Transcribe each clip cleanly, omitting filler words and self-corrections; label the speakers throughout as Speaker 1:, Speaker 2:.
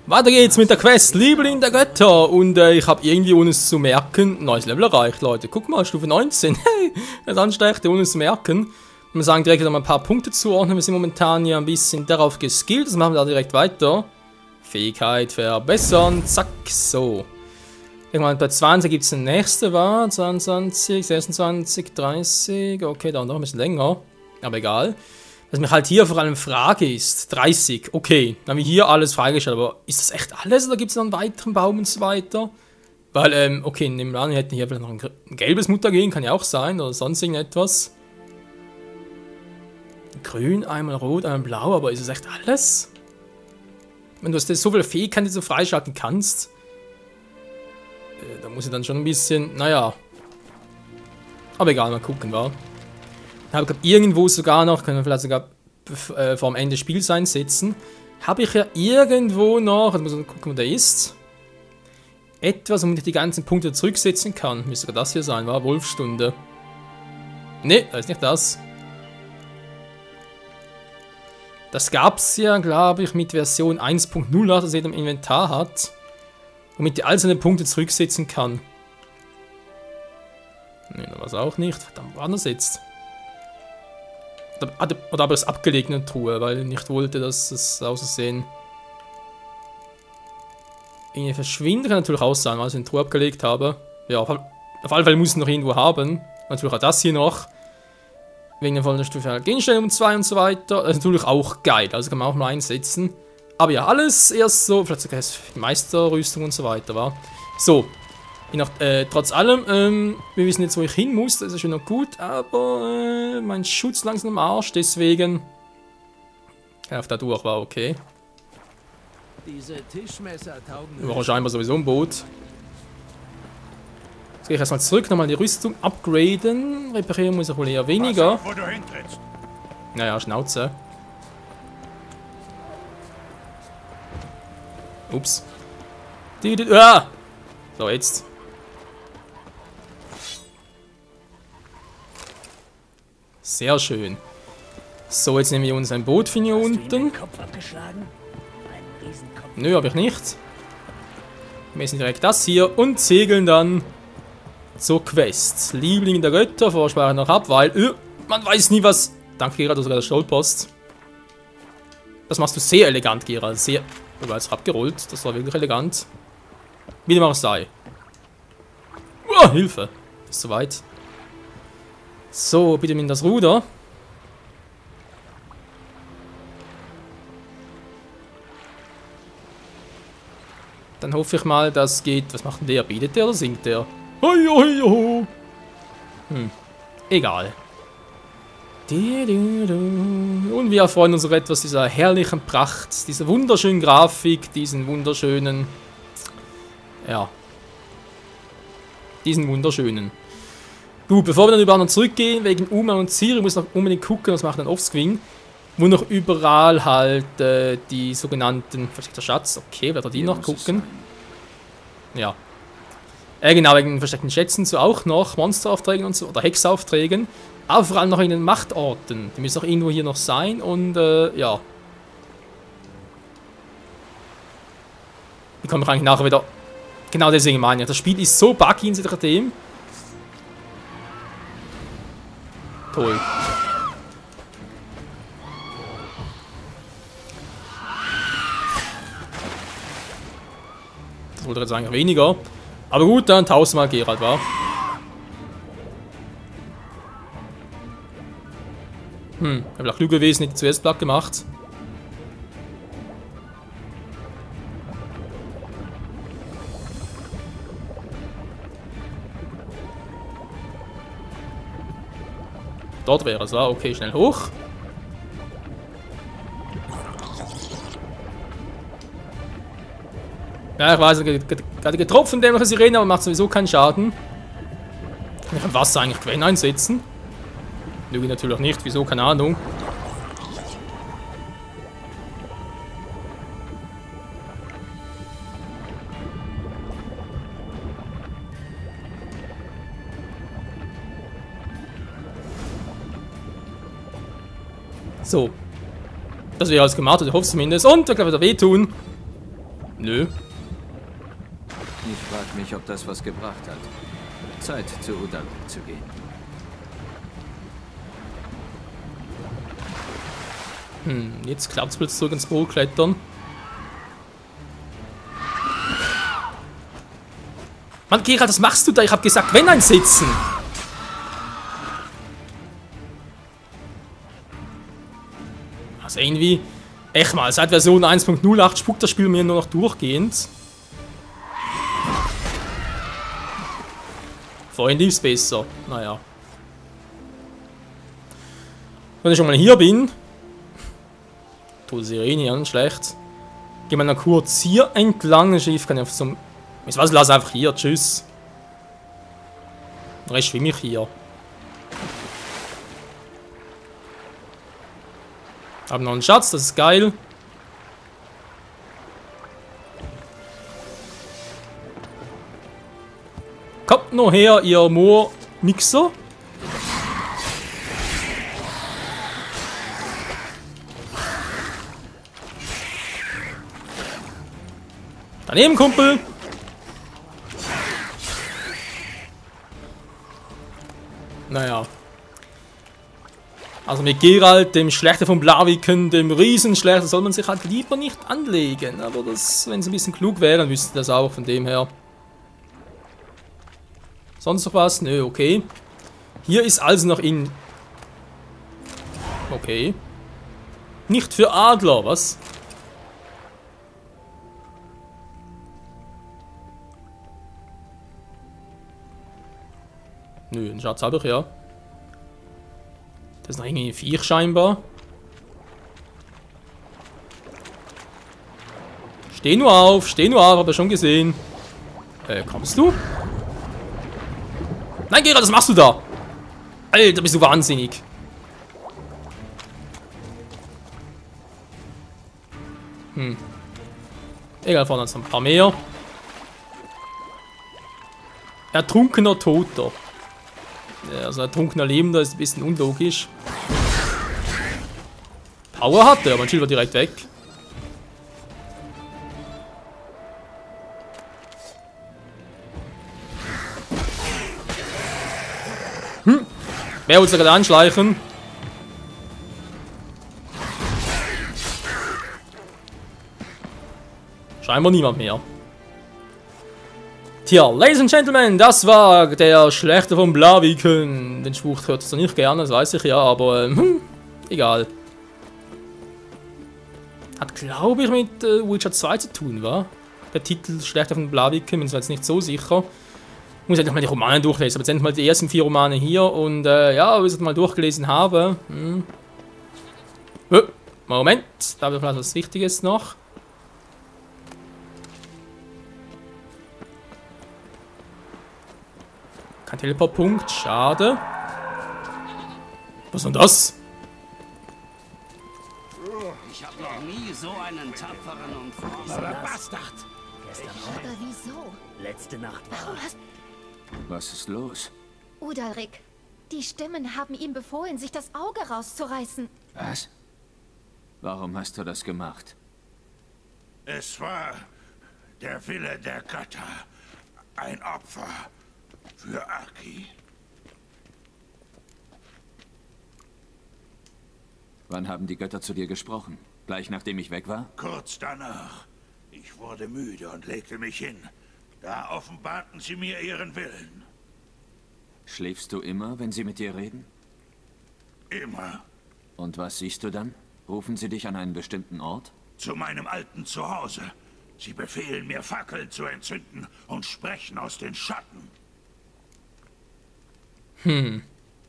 Speaker 1: Weiter geht's mit der Quest Liebling der Götter und ich habe irgendwie, ohne es zu merken, neues Level erreicht, Leute. Guck mal, Stufe 19. Hey, das ist ansteigt, ohne es zu merken. Wir sagen direkt noch mal ein paar Punkte zuordnen. Wir sind momentan hier ein bisschen darauf geskillt. Das machen wir da direkt weiter. Fähigkeit verbessern. Zack, so. Irgendwann bei 20 gibt es den nächsten, war 22, 26, 30. Okay, da noch ein bisschen länger. Aber egal. Was mich halt hier vor allem frage ist, 30, okay, dann haben wir hier alles freigestellt, aber ist das echt alles oder gibt es noch einen weiteren Baum und so weiter? Weil, okay, nehmen wir an, wir hätten hier vielleicht noch ein gelbes Muttergen, kann ja auch sein, oder sonst irgendetwas. Grün, einmal rot, einmal blau, aber ist es echt alles? Wenn du hast so viele Fähigkeiten, die du freischalten kannst, da muss ich dann schon ein bisschen, naja. Aber egal, mal gucken, wa? Ich habe irgendwo sogar noch, können wir vielleicht sogar vor dem Ende des Spiels einsetzen, habe ich ja irgendwo noch, also muss man gucken, wo der ist, etwas, womit ich die ganzen Punkte zurücksetzen kann. Müsste sogar das hier sein, war Wolfstunde. Ne, das ist nicht das. Das gab es ja, glaube ich, mit Version 1.0, das jeder im Inventar hat, womit die all seine Punkte zurücksetzen kann. Ne, da war es auch nicht. Verdammt, wo war das jetzt? Oder aber es abgelegt in der Truhe, weil ich nicht wollte, dass es aussehen. Irgendwie verschwinden kann natürlich auch sein, weil ich es in die Truhe abgelegt habe. Ja, auf alle Fälle muss ich es noch irgendwo haben. Natürlich auch das hier noch. Wegen der vollen Stufe Gegenstände um 2 und so weiter. Das ist natürlich auch geil, also kann man auch mal einsetzen. Aber ja, alles erst so, vielleicht sogar Meisterrüstung und so weiter, war. So. Trotz allem, wir wissen jetzt, wo ich hin muss, das ist schon noch gut, aber mein Schutz langsam am Arsch, deswegen. Auf da durch war okay.
Speaker 2: Diese Tischmesser taugen.
Speaker 1: War scheinbar sowieso ein Boot. Jetzt gehe ich erstmal zurück, nochmal die Rüstung upgraden. Reparieren muss ich wohl eher weniger. Naja, Schnauze. Ups. Ah! So, jetzt. Sehr schön. So, jetzt nehmen wir uns ein Boot von hier unten. Nö, habe ich nicht. Wir messen direkt das hier und segeln dann zur Quest. Liebling der Götter, vorsparen noch ab, weil man weiß nie was. Danke, Gerald, sogar der Stolperst. Das machst du sehr elegant, Gerald. Sehr. Du warst abgerollt. Das war wirklich elegant. Wie dem auch sei. Oh, Hilfe. Ist soweit. So, bitte mit das Ruder. Dann hoffe ich mal, das geht. Was macht denn der? Betet der oder singt der? Egal. Und wir erfreuen uns etwas dieser herrlichen Pracht, dieser wunderschönen Grafik, diesen wunderschönen. Ja. Diesen wunderschönen. Gut, bevor wir dann überall noch zurückgehen, wegen Uma und Ciri, muss noch unbedingt gucken, was macht dann Offscreen. Wo noch überall halt die sogenannten versteckter Schatz. Okay, werden wir die noch gucken. Ja. Genau, wegen versteckten Schätzen so auch noch Monsteraufträgen und so, oder Hexaufträgen. Aber vor allem noch in den Machtorten. Die müssen auch irgendwo hier noch sein und ja. Die kommen eigentlich nachher wieder. Genau deswegen meine ich. Das Spiel ist so buggy hinsichtlich dem. Toll. Das wollte jetzt eigentlich weniger. Aber gut, dann 1000-mal Gerald, war. Wäre klug gewesen, nicht zuerst platt gemacht. Dort wäre es, war okay, schnell hoch. Ja, ich weiß, gerade getroffen, dämliche Sirene, aber macht sowieso keinen Schaden. Kann ich im Wasser eigentlich Quellen einsetzen? Lüge natürlich nicht, wieso, keine Ahnung. So. Das wäre alles gemacht, ich hoffe zumindest. Und da kann wieder wehtun. Nö.
Speaker 3: Ich frage mich, ob das was gebracht hat. Zeit, zu Udalrik zu gehen.
Speaker 1: Jetzt klappt es plötzlich zurück ins Boot klettern. Mann, Gerald, was machst du da? Ich hab gesagt, wenn einsetzen. Also irgendwie, echt mal, seit Version 1.08 spuckt das Spiel mir nur noch durchgehend. Vorhin lief es besser. Naja. Wenn ich schon mal hier bin. Tote Sirene, ja, schlecht. Gehen wir noch kurz hier entlang. Das Schiff kann ich auf so einem. Ich weiß, lass einfach hier. Tschüss. Den Rest schwimme ich hier. Haben noch einen Schatz, das ist geil. Kommt noch her, ihr Moor-Mixer. Daneben, Kumpel. Naja. Also mit Geralt, dem Schlechter von Blaviken, dem Riesenschlechter, soll man sich halt lieber nicht anlegen. Aber das, wenn sie ein bisschen klug wären, wüsste das auch von dem her. Sonst noch was? Nö, okay. Hier ist also noch in... Okay. Nicht für Adler, was? Nö, einen Schatz habe ich ja. Das ist noch irgendwie ein Viech scheinbar. Steh nur auf, hab ich schon gesehen. Kommst du? Nein, Gerald, was machst du da? Alter, bist du wahnsinnig. Egal, vorne sind ein paar mehr. Ertrunkener Toter. Ja, also ertrunkener Lebender ist ein bisschen unlogisch. Power hat er, mein Schild war direkt weg. Wer will sich gerade anschleichen? Scheinbar niemand mehr. Tja, Ladies and Gentlemen, das war der Schlechter von Blaviken. Den Spruch hört es nicht gerne, das weiß ich ja, aber egal. Hat, glaube ich, mit Witcher 2 zu tun, wa? Der Titel Schlechter von Blaviken, bin ich jetzt nicht so sicher. Ich muss endlich mal die Romane durchlesen, aber jetzt endlich mal die ersten 4 Romane hier und ja, bis ich mal durchgelesen habe. Moment, da habe ich vielleicht was Wichtiges noch. Kein Teleportpunkt, schade. Was ist denn das?
Speaker 4: Ich habe noch nie so einen tapferen und frommen Bastard.
Speaker 5: Aber wieso?
Speaker 2: Letzte Nacht
Speaker 5: Warum hast...
Speaker 3: Was ist los?
Speaker 5: Udalrik, die Stimmen haben ihm befohlen, sich das Auge rauszureißen.
Speaker 3: Was? Warum hast du das gemacht?
Speaker 6: Es war der Wille der Götter. Ein Opfer für Aki.
Speaker 3: Wann haben die Götter zu dir gesprochen? Gleich nachdem ich weg war?
Speaker 6: Kurz danach. Ich wurde müde und legte mich hin. Da offenbarten sie mir ihren Willen.
Speaker 3: Schläfst du immer, wenn sie mit dir reden?
Speaker 6: Immer.
Speaker 3: Und was siehst du dann? Rufen sie dich an einen bestimmten Ort?
Speaker 6: Zu meinem alten Zuhause. Sie befehlen mir, Fackeln zu entzünden und sprechen aus den Schatten.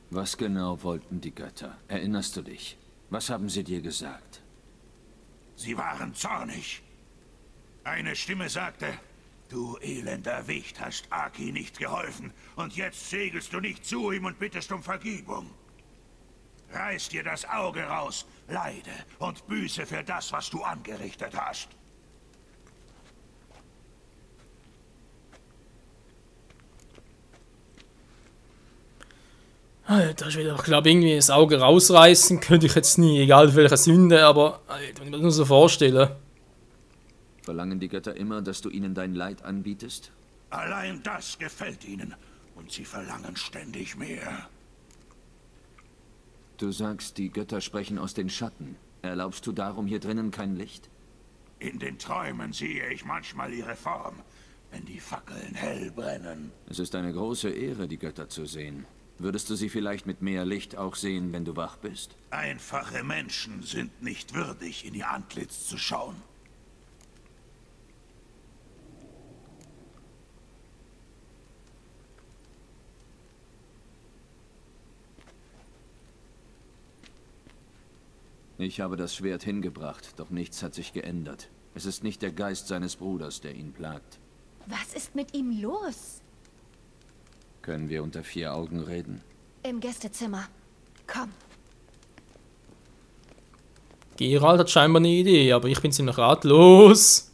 Speaker 3: Was genau wollten die Götter? Erinnerst du dich? Was haben sie dir gesagt?
Speaker 6: Sie waren zornig. Eine Stimme sagte, du elender Wicht, hast Aki nicht geholfen und jetzt segelst du nicht zu ihm und bittest um Vergebung. Reiß dir das Auge raus, leide und büße für das, was du angerichtet hast.
Speaker 1: Alter, ich glaube, irgendwie das Auge rausreißen könnte ich jetzt nie, egal welche Sünde, aber Alter, wenn ich mir das nur so vorstelle.
Speaker 3: Verlangen die Götter immer, dass du ihnen dein Leid anbietest?
Speaker 6: Allein das gefällt ihnen. Und sie verlangen ständig mehr.
Speaker 3: Du sagst, die Götter sprechen aus den Schatten. Erlaubst du darum hier drinnen kein Licht?
Speaker 6: In den Träumen sehe ich manchmal ihre Form, wenn die Fackeln hell brennen.
Speaker 3: Es ist eine große Ehre, die Götter zu sehen. Würdest du sie vielleicht mit mehr Licht auch sehen, wenn du wach bist?
Speaker 6: Einfache Menschen sind nicht würdig, in ihr Antlitz zu schauen.
Speaker 3: Ich habe das Schwert hingebracht, doch nichts hat sich geändert. Es ist nicht der Geist seines Bruders, der ihn plagt.
Speaker 5: Was ist mit ihm los?
Speaker 3: Können wir unter 4 Augen reden?
Speaker 5: Im Gästezimmer. Komm.
Speaker 1: Geralt hat scheinbar eine Idee, aber ich bin ziemlich ratlos.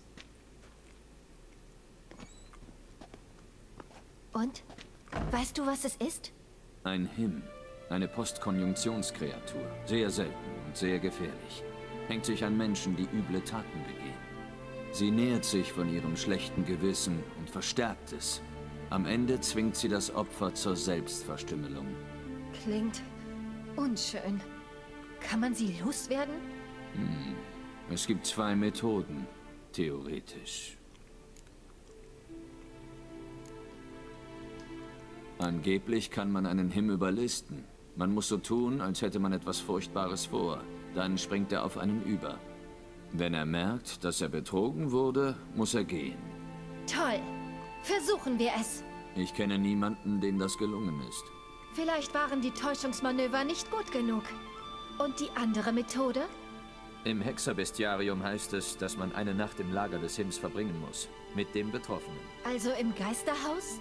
Speaker 5: Und? Weißt du, was es ist?
Speaker 3: Ein Him. Eine Postkonjunktionskreatur. Sehr selten und sehr gefährlich. Hängt sich an Menschen, die üble Taten begehen. Sie nährt sich von ihrem schlechten Gewissen und verstärkt es. Am Ende zwingt sie das Opfer zur Selbstverstümmelung.
Speaker 5: Klingt unschön. Kann man sie loswerden?
Speaker 3: Es gibt 2 Methoden, theoretisch. Angeblich kann man einen Him überlisten. Man muss so tun, als hätte man etwas Furchtbares vor. Dann springt er auf einen über. Wenn er merkt, dass er betrogen wurde, muss er gehen.
Speaker 5: Toll. Versuchen wir es.
Speaker 3: Ich kenne niemanden, dem das gelungen ist.
Speaker 5: Vielleicht waren die Täuschungsmanöver nicht gut genug. Und die andere Methode?
Speaker 3: Im Hexerbestiarium heißt es, dass man eine Nacht im Lager des Hims verbringen muss. Mit dem Betroffenen.
Speaker 5: Also im Geisterhaus?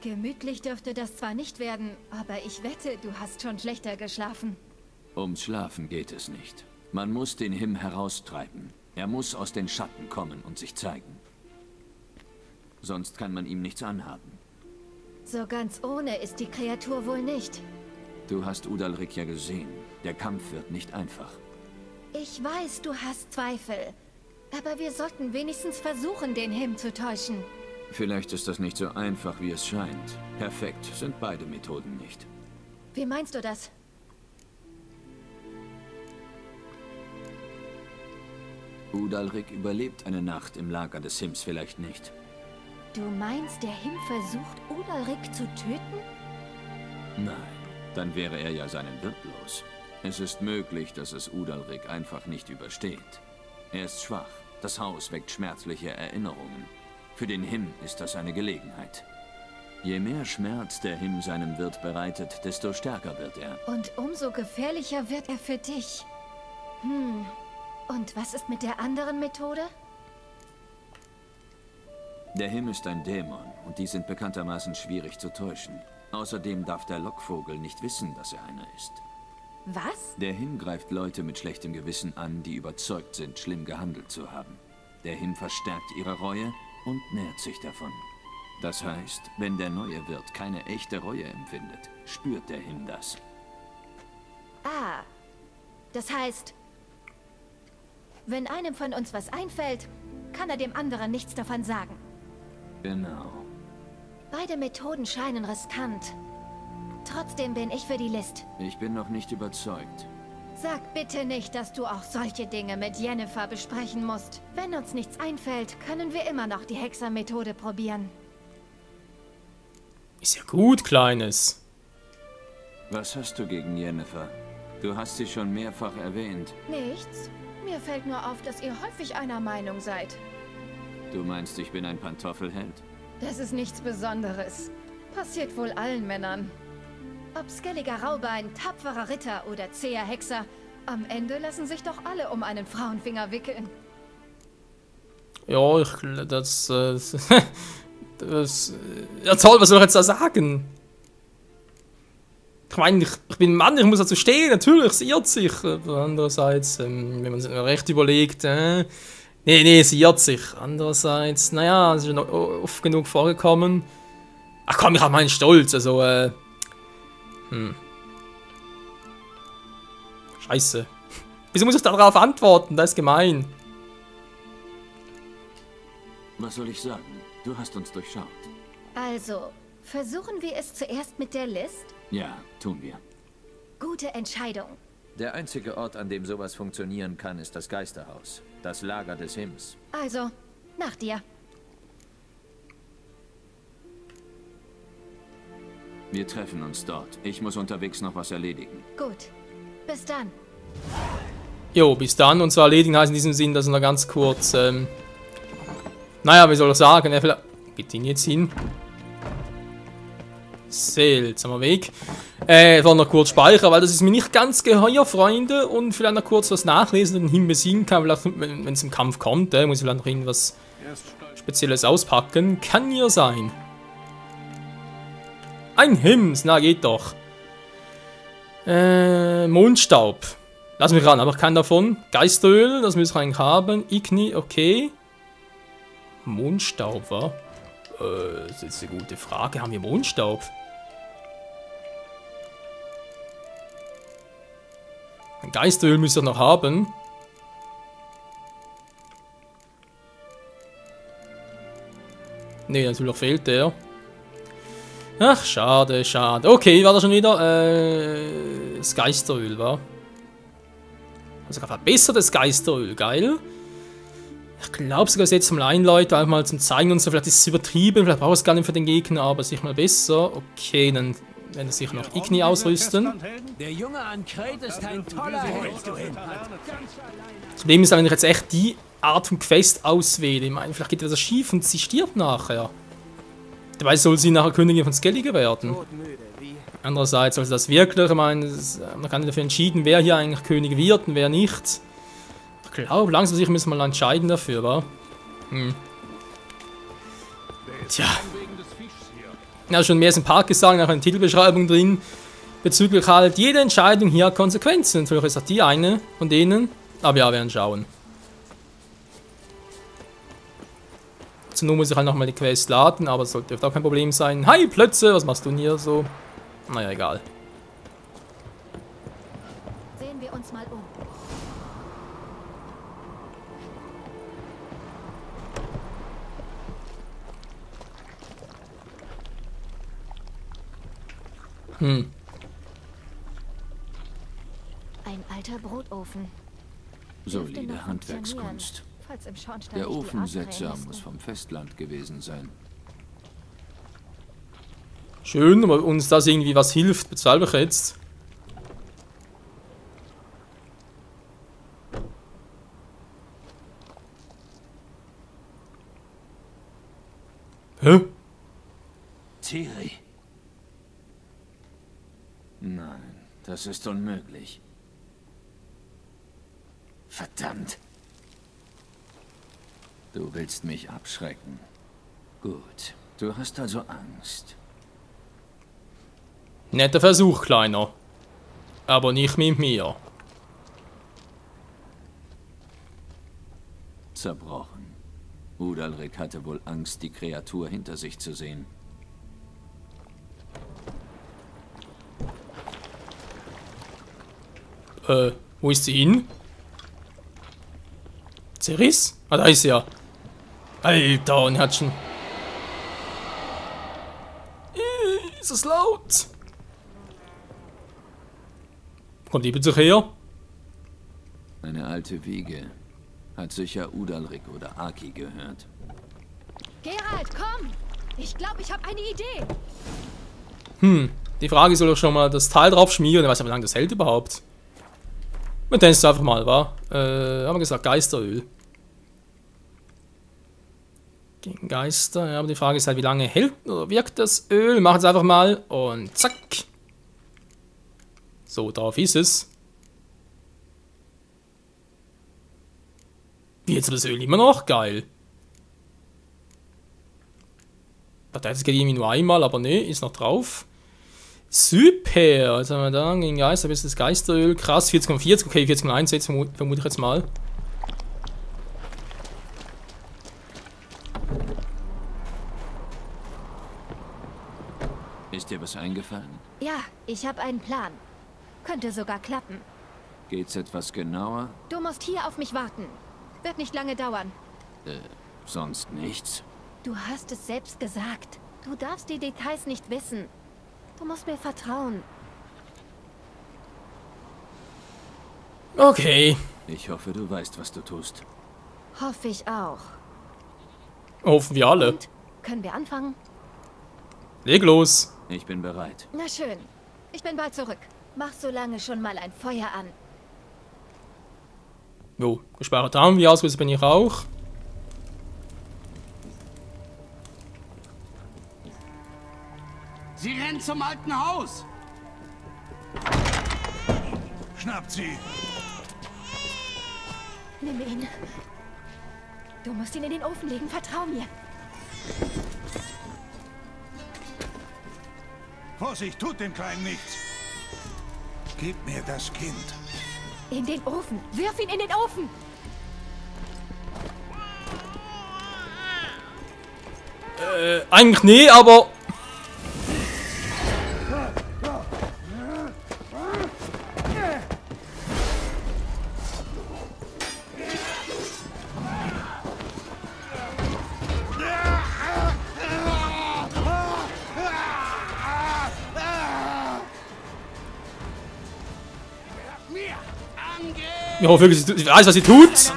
Speaker 5: Gemütlich dürfte das zwar nicht werden, aber ich wette, du hast schon schlechter geschlafen.
Speaker 3: Ums Schlafen geht es nicht. Man muss den Him heraustreiben. Er muss aus den Schatten kommen und sich zeigen. Sonst kann man ihm nichts anhaben.
Speaker 5: So ganz ohne ist die Kreatur wohl nicht.
Speaker 3: Du hast Udalrik ja gesehen. Der Kampf wird nicht einfach.
Speaker 5: Ich weiß, du hast Zweifel. Aber wir sollten wenigstens versuchen, den Him zu täuschen.
Speaker 3: Vielleicht ist das nicht so einfach, wie es scheint. Perfekt sind beide Methoden nicht.
Speaker 5: Wie meinst du das?
Speaker 3: Udalrik überlebt eine Nacht im Lager des Hims vielleicht nicht.
Speaker 5: Du meinst, der Him versucht, Udalrik zu töten?
Speaker 3: Nein, dann wäre er ja seinen Wirt los. Es ist möglich, dass es Udalrik einfach nicht übersteht. Er ist schwach. Das Haus weckt schmerzliche Erinnerungen. Für den Him ist das eine Gelegenheit. Je mehr Schmerz der Him seinem Wirt bereitet, desto stärker wird er.
Speaker 5: Und umso gefährlicher wird er für dich. Und was ist mit der anderen Methode?
Speaker 3: Der Him ist ein Dämon und die sind bekanntermaßen schwierig zu täuschen. Außerdem darf der Lockvogel nicht wissen, dass er einer ist.
Speaker 5: Was?
Speaker 3: Der Him greift Leute mit schlechtem Gewissen an, die überzeugt sind, schlimm gehandelt zu haben. Der Him verstärkt ihre Reue und nährt sich davon. Das heißt, wenn der neue Wirt keine echte Reue empfindet, spürt der Him das.
Speaker 5: Ah, das heißt, wenn einem von uns was einfällt, kann er dem anderen nichts davon sagen.
Speaker 3: Genau.
Speaker 5: Beide Methoden scheinen riskant. Trotzdem bin ich für die List.
Speaker 3: Ich bin noch nicht überzeugt.
Speaker 5: Sag bitte nicht, dass du auch solche Dinge mit Yennefer besprechen musst. Wenn uns nichts einfällt, können wir immer noch die Hexermethode probieren.
Speaker 1: Ist ja gut, Kleines.
Speaker 3: Was hast du gegen Yennefer? Du hast sie schon mehrfach erwähnt.
Speaker 5: Nichts. Mir fällt nur auf, dass ihr häufig einer Meinung seid.
Speaker 3: Du meinst, ich bin ein Pantoffelheld?
Speaker 5: Das ist nichts Besonderes. Passiert wohl allen Männern. Ob skelliger Raubein, tapferer Ritter oder zäher Hexer, am Ende lassen sich doch alle um einen Frauenfinger wickeln.
Speaker 1: Ja, ja toll, was soll ich jetzt da sagen? Ich meine, ich bin ein Mann, ich muss dazu stehen, natürlich, sie irrt sich. Aber andererseits, wenn man sich recht überlegt, nee, sie irrt sich. Andererseits, naja, es ist schon oft genug vorgekommen. Ach komm, ich habe meinen Stolz, also, Scheiße. Wieso muss ich darauf antworten? Das ist gemein.
Speaker 3: Was soll ich sagen? Du hast uns durchschaut.
Speaker 5: Also, versuchen wir es zuerst mit der List?
Speaker 3: Ja, tun wir.
Speaker 5: Gute Entscheidung.
Speaker 7: Der einzige Ort, an dem sowas funktionieren kann, ist das Geisterhaus. Das Lager des Hims.
Speaker 5: Also, nach dir.
Speaker 3: Wir treffen uns dort. Ich muss unterwegs noch was erledigen.
Speaker 5: Gut. Bis dann.
Speaker 1: Jo, bis dann. Und zwar erledigen heißt in diesem Sinn, dass er noch ganz kurz, naja, wie soll ich sagen, vielleicht... Geht ihn jetzt hin? Seltsamer Weg. War noch kurz speichern, weil das ist mir nicht ganz geheuer, Freunde. Und vielleicht noch kurz was nachlesen und den Himmel besiegen kann. Vielleicht, wenn es im Kampf kommt, muss ich vielleicht noch irgendwas Spezielles auspacken. Kann ja sein. Ein Hims, na geht doch. Mondstaub. Lass mich ran, aber ich kann davon. Geisteröl, das müssen wir eigentlich haben. Igni, okay. Mondstaub, wa? Das ist jetzt eine gute Frage. Haben wir Mondstaub? Ein Geisteröl müsste ich noch haben. Ne, natürlich fehlt der. Ach, schade, schade. Okay, war das schon wieder? Das Geisteröl, wa? Also verbessertes Geisteröl, geil. Ich glaube sogar, es jetzt mal ein, Leute, einfach mal zum Zeigen und so. Vielleicht ist es übertrieben, vielleicht braucht es gar nicht für den Gegner, aber sich mal besser. Okay, dann werden wir sicher noch Igni ausrüsten.
Speaker 2: Der Junge an Kret ist ein toller Held.
Speaker 1: Das Problem ist, wenn ich jetzt echt die Art von Quest auswähle. Ich meine, vielleicht geht etwas schief und sie stirbt nachher. Dabei soll sie nachher Königin von Skellige werden. Andererseits, also das wirklich, ich meine, man kann dafür entschieden, wer hier eigentlich König wird und wer nicht. Ich glaube, langsam sicher müssen wir mal entscheiden dafür, wa? Tja. Ja, schon mehr im Park gesagt, nach einer Titelbeschreibung drin. Bezüglich halt, jede Entscheidung hier hat Konsequenzen. Natürlich ist auch die eine von denen. Aber ja, wir werden schauen. Zur Not muss ich halt nochmal die Quest laden, aber das sollte auch kein Problem sein. Hi, Plötze, was machst du denn hier so? Naja, egal.
Speaker 5: Sehen wir uns mal um. Ein alter Brotofen.
Speaker 3: Solide Handwerkskunst.
Speaker 5: Falls im Schornstein
Speaker 3: Der
Speaker 5: nicht die
Speaker 3: Ofensetzer
Speaker 5: Adler
Speaker 3: muss vom Festland gewesen sein.
Speaker 1: Schön, aber uns das irgendwie was hilft, bezahle ich jetzt. Hä?
Speaker 3: Ciri. Nein, das ist unmöglich. Verdammt. Du willst mich abschrecken. Gut, du hast also Angst.
Speaker 1: Netter Versuch, Kleiner. Aber nicht mit mir.
Speaker 3: Zerbrochen. Udalric hatte wohl Angst, die Kreatur hinter sich zu sehen.
Speaker 1: Wo ist sie hin? Ceris? Ah, da ist sie ja. Alter, und hat schon... Ist das laut? Kommt die bitte her?
Speaker 3: Eine alte Wiege. Hat sicher Udalric oder Aki gehört.
Speaker 5: Geralt, komm! Ich glaube, ich habe eine Idee.
Speaker 1: Die Frage ist, soll doch schon mal das Teil drauf schmieren. Ich weiß nicht, wie lange das hält überhaupt. Wir testen es einfach mal, wa? Haben wir gesagt, Geisteröl. Gegen Geister, ja, aber die Frage ist halt, wie lange hält oder wirkt das Öl? Machen es einfach mal und zack. So, drauf ist es. Wie jetzt das Öl immer noch? Geil. Das geht irgendwie nur einmal, aber ne, ist noch drauf. Super, was haben wir da? Gegen Geister, bis das Geisteröl. Krass, 40,40, okay, 40,1 jetzt vermute ich jetzt mal.
Speaker 3: Ist dir was eingefallen?
Speaker 5: Ja, ich habe einen Plan. Könnte sogar klappen.
Speaker 3: Geht's etwas genauer?
Speaker 5: Du musst hier auf mich warten. Wird nicht lange dauern.
Speaker 3: Sonst nichts?
Speaker 5: Du hast es selbst gesagt. Du darfst die Details nicht wissen. Du musst mir vertrauen.
Speaker 1: Okay.
Speaker 3: Ich hoffe, du weißt, was du tust.
Speaker 5: Hoffe ich auch.
Speaker 1: Hoffen wir alle.
Speaker 5: Und? Können wir anfangen?
Speaker 1: Leg los.
Speaker 3: Ich bin bereit.
Speaker 5: Na schön. Ich bin bald zurück. Mach so lange schon mal ein Feuer an.
Speaker 1: Jo, gespeichert haben wir, ausgerüstet bin ich auch.
Speaker 4: Sie rennt zum alten Haus.
Speaker 6: Schnappt sie!
Speaker 5: Nimm ihn. Du musst ihn in den Ofen legen, vertrau mir.
Speaker 6: Vorsicht, tut dem Kleinen nichts! Gib mir das Kind!
Speaker 5: In den Ofen. Wirf ihn in den Ofen.
Speaker 1: Eigentlich nee, aber... Ich hoffe wirklich, sie weiß, was sie tut.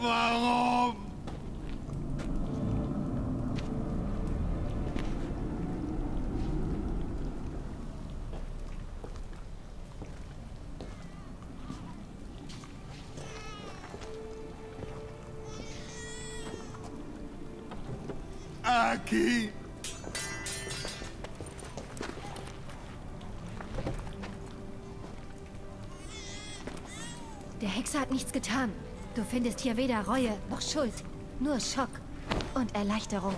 Speaker 6: Warum? Aki!
Speaker 5: Der Hexer hat nichts getan. Du findest hier weder Reue noch Schuld. Nur Schock und Erleichterung.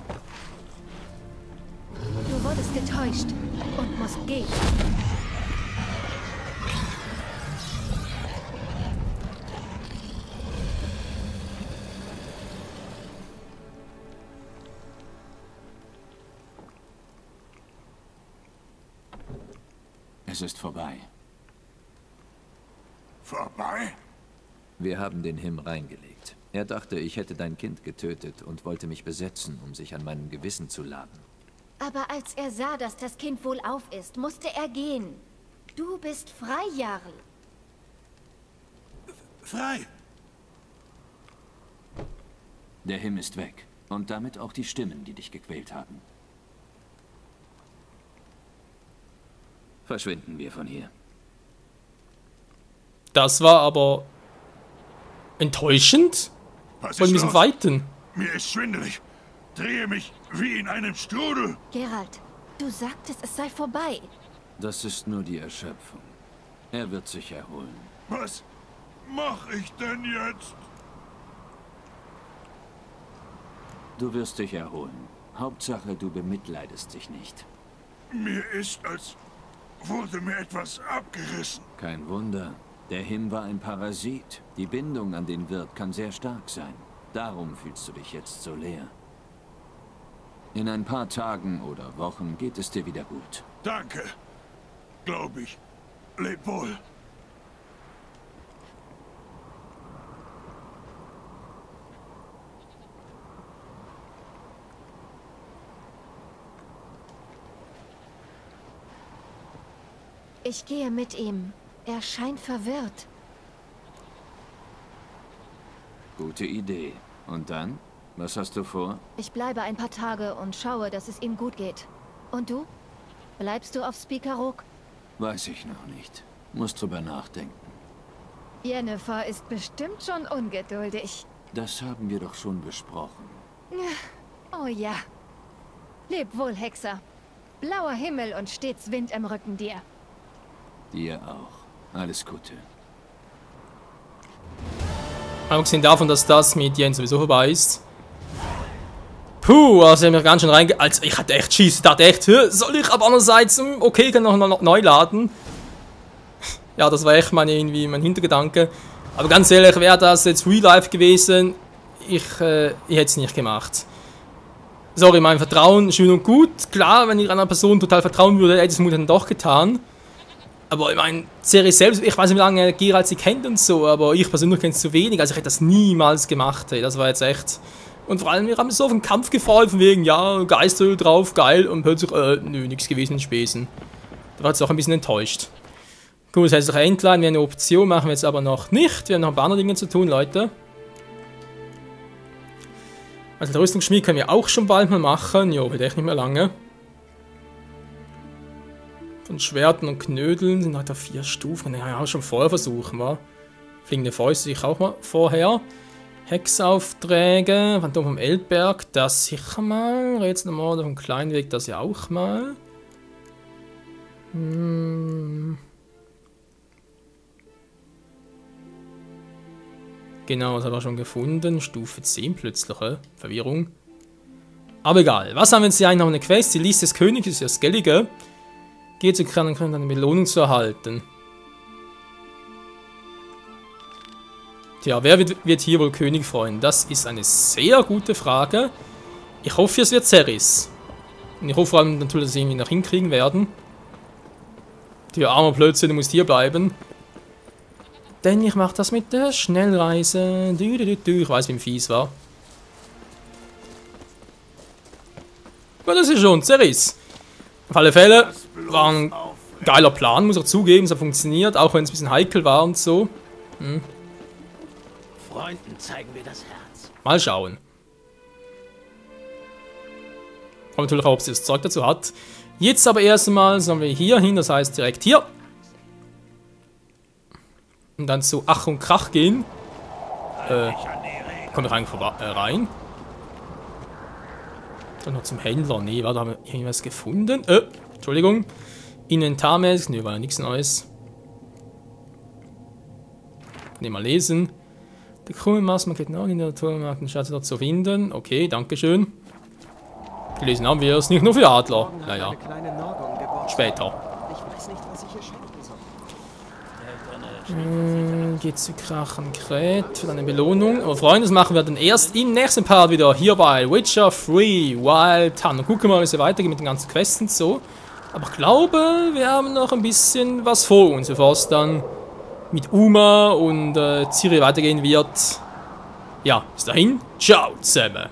Speaker 5: Du wurdest getäuscht und musst gehen.
Speaker 3: Es ist vorbei.
Speaker 6: Vorbei?
Speaker 7: Wir haben den Him reingelegt. Er dachte, ich hätte dein Kind getötet und wollte mich besetzen, um sich an meinem Gewissen zu laden.
Speaker 5: Aber als er sah, dass das Kind wohlauf ist, musste er gehen. Du bist frei, Jarl.
Speaker 6: Frei!
Speaker 3: Der Him ist weg. Und damit auch die Stimmen, die dich gequält haben. Verschwinden wir von hier.
Speaker 1: Das war aber... enttäuschend?
Speaker 6: Was
Speaker 1: Von
Speaker 6: ist
Speaker 1: diesem
Speaker 6: los?
Speaker 1: Weiten.
Speaker 6: Mir ist schwindelig. Drehe mich wie in einem Strudel.
Speaker 5: Geralt, du sagtest, es sei vorbei.
Speaker 3: Das ist nur die Erschöpfung. Er wird sich erholen.
Speaker 6: Was mache ich denn jetzt?
Speaker 3: Du wirst dich erholen. Hauptsache, du bemitleidest dich nicht.
Speaker 6: Mir ist, als wurde mir etwas abgerissen.
Speaker 3: Kein Wunder. Der Him war ein Parasit. Die Bindung an den Wirt kann sehr stark sein. Darum fühlst du dich jetzt so leer. In ein paar Tagen oder Wochen geht es dir wieder gut.
Speaker 6: Danke. Glaub ich. Leb wohl.
Speaker 5: Ich gehe mit ihm. Er scheint verwirrt.
Speaker 3: Gute Idee. Und dann? Was hast du vor?
Speaker 5: Ich bleibe ein paar Tage und schaue, dass es ihm gut geht. Und du? Bleibst du auf Spikarok?
Speaker 3: Weiß ich noch nicht. Muss drüber nachdenken.
Speaker 5: Yennefer ist bestimmt schon ungeduldig.
Speaker 3: Das haben wir doch schon besprochen.
Speaker 5: Oh ja. Leb wohl, Hexer. blauer Himmel und stets Wind im Rücken dir.
Speaker 3: Dir auch. Alles Gute.
Speaker 1: Abgesehen davon, dass das mit Jens sowieso vorbei ist. Puh, also ich mir ganz schön also ich hatte echt Schiss. Ich dachte echt, soll ich aber andererseits, okay, kann noch neu laden. Ja, das war echt mein Hintergedanke. Aber ganz ehrlich, wäre das jetzt Real Life gewesen, ich hätte es nicht gemacht. Sorry, mein Vertrauen, schön und gut. Klar, wenn ich einer Person total vertrauen würde, hätte ich es dann doch getan. Aber ich meine, Serie selbst, ich weiß nicht, wie lange Geralt sie kennt und so, aber ich persönlich kenne es zu wenig, also ich hätte das niemals gemacht, ey. Das war jetzt echt... Und vor allem, wir haben so auf den Kampf gefreut, von wegen, ja, Geisteröl drauf, geil, und plötzlich, nö, nichts gewesen in Späßen. Da war es auch ein bisschen enttäuscht. Gut, das heißt, auch Endline wäre eine Option, machen wir jetzt aber noch nicht. Wir haben noch ein paar andere Dinge zu tun, Leute. Also, der Rüstungsschmied können wir auch schon bald mal machen. Jo, wird echt nicht mehr lange. Von Schwerten und Knödeln sind halt da 4 Stufen. Ja, auch schon vorher versuchen, wa? Fliegende Fäuste sich auch mal vorher. Hexaufträge, Phantom vom Eldberg, das sicher mal. Rätsel am Mord vom Kleinweg, das ja auch mal. Genau, das hat er schon gefunden. Stufe 10 plötzlich, Verwirrung. Aber egal. Was haben wir jetzt hier eigentlich noch eine Quest? Die Liste des Königs ist ja Skellige. Geht zu Kern und können eine Belohnung zu erhalten. Tja, wer wird hier wohl König freuen? Das ist eine sehr gute Frage. Ich hoffe, es wird Cerys. Und ich hoffe vor allem natürlich, dass sie irgendwie noch hinkriegen werden. Der arme Plötzlich, du musst hier bleiben. Denn ich mache das mit der Schnellreise. Ich weiß, wie fies war. Aber das ist schon Cerys. Auf alle Fälle war ein geiler Plan, muss ich zugeben. Es hat funktioniert, auch wenn es ein bisschen heikel war und so.
Speaker 2: Freunden zeigen wir das Herz.
Speaker 1: Mal schauen. Aber natürlich auch, ob sie das Zeug dazu hat. Jetzt aber erstmal sollen wir hier hin, das heißt direkt hier. Und dann zu Ach und Krach gehen. Kommt doch eigentlich rein. Dann noch zum Händler. Nee, warte, haben wir irgendwas gefunden? Entschuldigung. Inventarmäßig. Nee, war ja nichts Neues. Kann ich mal lesen. Die Krummelmaßen geht noch in der Naturmarkt den Schatz dort zu finden. Okay, dankeschön. Gelesen haben wir es. Nicht nur für Adler. Naja. Später. Geht zu Krachen Kret für eine Belohnung. Aber Freunde, das machen wir dann erst im nächsten Part wieder. Hier bei Witcher 3 Wild Hunt. Und gucken wir mal, wie es weitergeht mit den ganzen Quests und so. Aber ich glaube, wir haben noch ein bisschen was vor uns, bevor es dann mit Uma und Ciri weitergehen wird. Ja, bis dahin. Ciao zusammen.